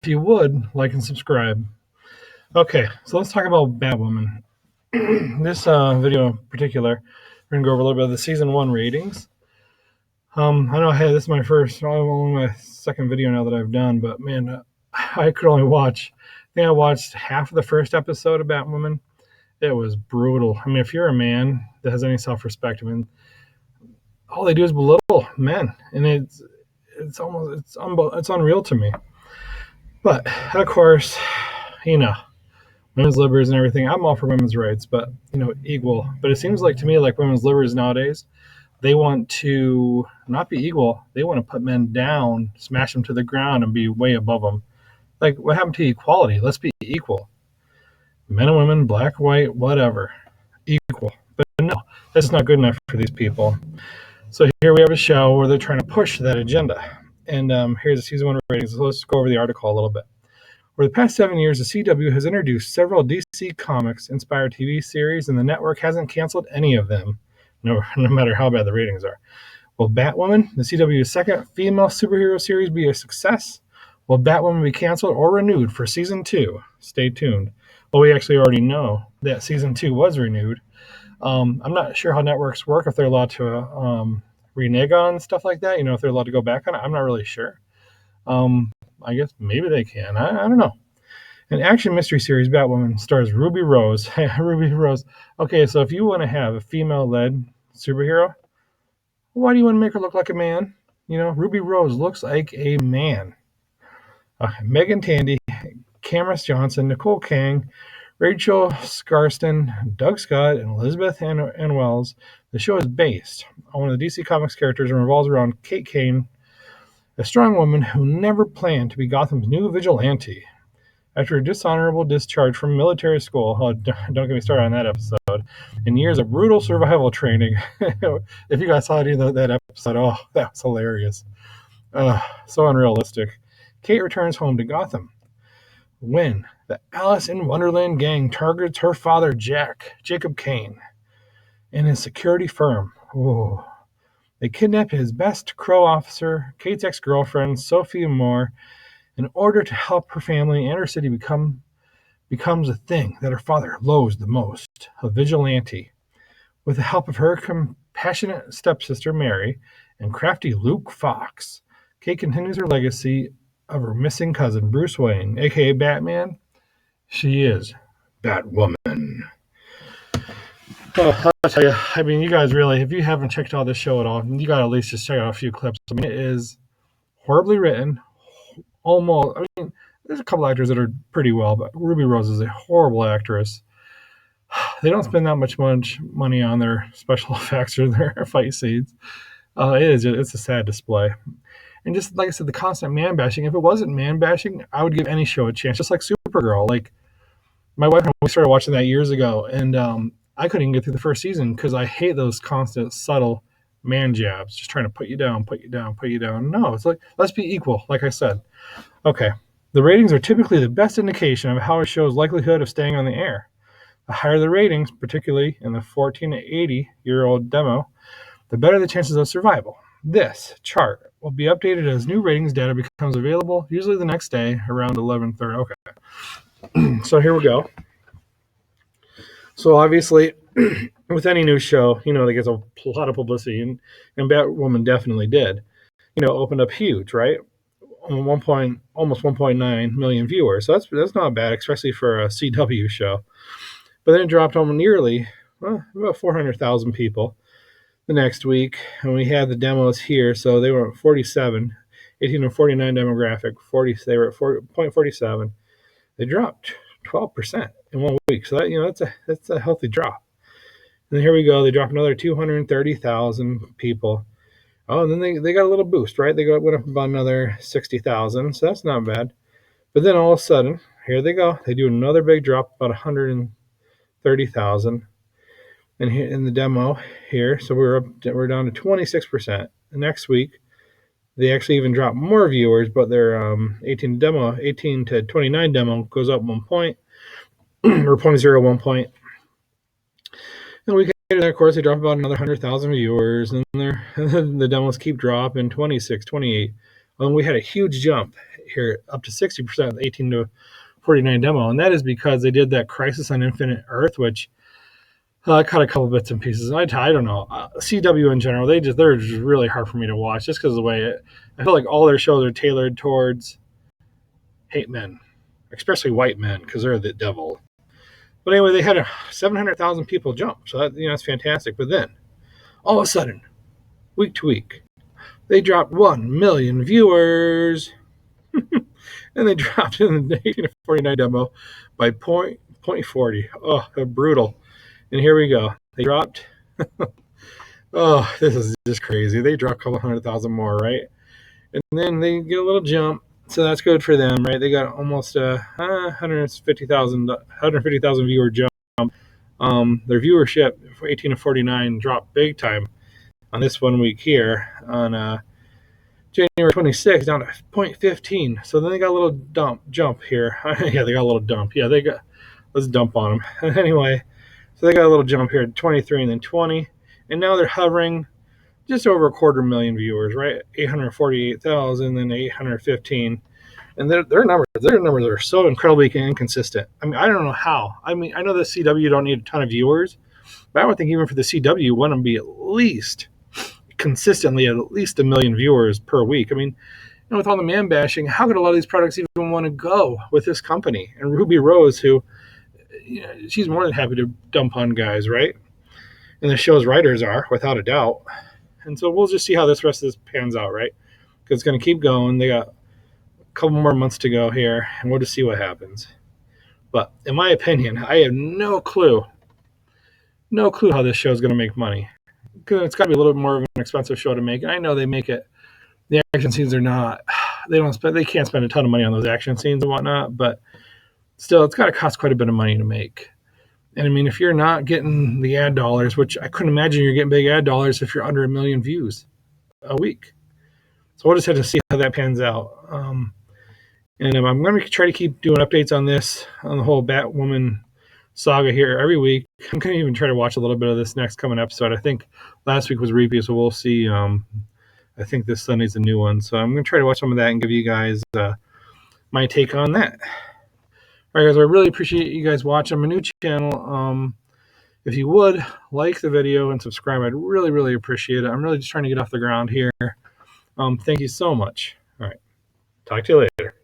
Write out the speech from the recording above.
you would, like and subscribe. Okay, so let's talk about Batwoman. This video in particular, we're going to go over a little bit of the season 1 ratings. I know, hey, this is my only my second video now that I've done, but man, I could only watch, I think I watched half of the first episode of Batwoman. It was brutal. I mean, if you're a man that has any self-respect, I mean, all they do is belittle men, and it's unreal to me. But of course, you know, women's liberties and everything. I'm all for women's rights, but equal. But it seems like to me, like women's liberties nowadays, they want to not be equal. They want to put men down, smash them to the ground, and be way above them. Like, what happened to equality? Let's be equal. Men and women, black, white, whatever, equal. But no, that's not good enough for these people. So here we have a show where they're trying to push that agenda. And here's the season 1 ratings. So let's go over the article a little bit. Over the past 7 years, the CW has introduced several DC Comics-inspired TV series, and the network hasn't canceled any of them, no matter how bad the ratings are. Will Batwoman, the CW's second female superhero series, be a success? Will Batwoman be canceled or renewed for Season 2? Stay tuned. Well, we actually already know that Season 2 was renewed. I'm not sure how networks work, if they're allowed to renege on stuff like that, if they're allowed to go back on it. I'm not really sure. I guess maybe they can. I don't know. An action mystery series, Batwoman, stars Ruby Rose. Ruby Rose. Okay, so if you want to have a female-led superhero, why do you want to make her look like a man? Ruby Rose looks like a man. Megan Tandy, Cameron Johnson, Nicole Kang, Rachel Scarston, Doug Scott, and Elizabeth Ann Wells. The show is based on one of the DC Comics characters and revolves around Kate Kane, a strong woman who never planned to be Gotham's new vigilante. After a dishonorable discharge from military school, don't get me started on that episode, and years of brutal survival training. If you guys saw any of that episode, oh, that was hilarious. So unrealistic. Kate returns home to Gotham when the Alice in Wonderland gang targets her father, Jacob Kane, and his security firm. Ooh. They kidnap his best Crow officer, Kate's ex-girlfriend, Sophie Moore, in order to help her family and her city becomes a thing that her father loathes the most, a vigilante. With the help of her compassionate stepsister, Mary, and crafty Luke Fox, Kate continues her legacy of her missing cousin, Bruce Wayne, a.k.a. Batman. She is Batwoman. Oh, I'll tell you, I mean, you guys really, if you haven't checked out this show at all, you got to at least just check out a few clips. I mean, it is horribly written, almost, I mean, there's a couple actors that are pretty well, but Ruby Rose is a horrible actress. They don't spend that much money on their special effects or their fight scenes. It's a sad display. And just like I said, the constant man bashing. If it wasn't man bashing, I would give any show a chance. Just like Supergirl. Like my wife and we started watching that years ago, and I couldn't even get through the first season because I hate those constant, subtle man jabs, just trying to put you down, put you down, put you down. No, it's like, let's be equal, like I said. Okay, the ratings are typically the best indication of how a show's likelihood of staying on the air. The higher the ratings, particularly in the 14 to 80-year-old demo, the better the chances of survival. This chart will be updated as new ratings data becomes available, usually the next day around 11:30. Okay, so here we go. So obviously, with any new show, they get a lot of publicity, and Batwoman definitely did. Opened up huge, right? Almost 1.9 million viewers. So that's not bad, especially for a CW show. But then it dropped on nearly about 400,000 people the next week, and we had the demos here. So they were at 47, 18 to 49 demographic. They were at 0.47. They dropped 12% in 1 week. So that's a healthy drop. And then here we go. They dropped another 230,000 people. Oh, and then they got a little boost, right? Went up about another 60,000. So that's not bad. But then all of a sudden, here they go. They do another big drop, about 130,000. And here in the demo here, so we're down to 26%. The next week, they actually even drop more viewers, but their 18 to 29 demo goes up 1 point, or 0.01 point. And we get, of course, they drop about another 100,000 viewers, and the demos keep dropping 26, 28. And we had a huge jump here, up to 60% of the 18 to 49 demo, and that is because they did that Crisis on Infinite Earth, which I caught a couple bits and pieces. I don't know. CW in general, they're just really hard for me to watch just because of the way I feel like all their shows are tailored towards hate men, especially white men, because they're the devil. But anyway, they had 700,000 people jump, so that's fantastic. But then, all of a sudden, week to week, they dropped 1 million viewers, and they dropped in the 18 to 49 demo by point 40. Oh, brutal. And here we go. They dropped. Oh, this is just crazy. They dropped a couple 100,000 more, right? And then they get a little jump, so that's good for them, right? They got almost a 150,000 viewer jump. Their viewership for 18 to 49 dropped big time on this 1 week here on January 26th down to 0.15. So then they got a little jump here. Yeah, they got a little dump. Yeah, let's dump on them. Anyway, so they got a little jump here at 23 and then 20. And now they're hovering just over a 250,000 viewers, right? 848,000, then 815. And their numbers are so incredibly inconsistent. I mean, I don't know how. I mean, I know the CW don't need a ton of viewers, but I would think even for the CW, you want to be at least consistently at least 1 million viewers per week. I mean, with all the man bashing, how could a lot of these products even want to go with this company? And Ruby Rose, who, she's more than happy to dump on guys, right? And the show's writers are, without a doubt. And so we'll just see how this rest of this pans out, right? Because it's going to keep going. They got a couple more months to go here, and we'll just see what happens. But in my opinion, I have no clue how this show is going to make money. Because it's got to be a little bit more of an expensive show to make. And I know they make it. The action scenes are not. They can't spend a ton of money on those action scenes and whatnot. But still, it's got to cost quite a bit of money to make. And I mean, if you're not getting the ad dollars, which I couldn't imagine you're getting big ad dollars if you're under 1 million views a week. So we'll just have to see how that pans out. And I'm going to try to keep doing updates on this, on the whole Batwoman saga here every week. I'm going to even try to watch a little bit of this next coming episode. I think last week was repeat, so we'll see. I think this Sunday's a new one. So I'm going to try to watch some of that and give you guys my take on that. All right, guys, I really appreciate you guys watching my new channel. If you would, like the video and subscribe. I'd really, really appreciate it. I'm really just trying to get off the ground here. Thank you so much. All right. Talk to you later.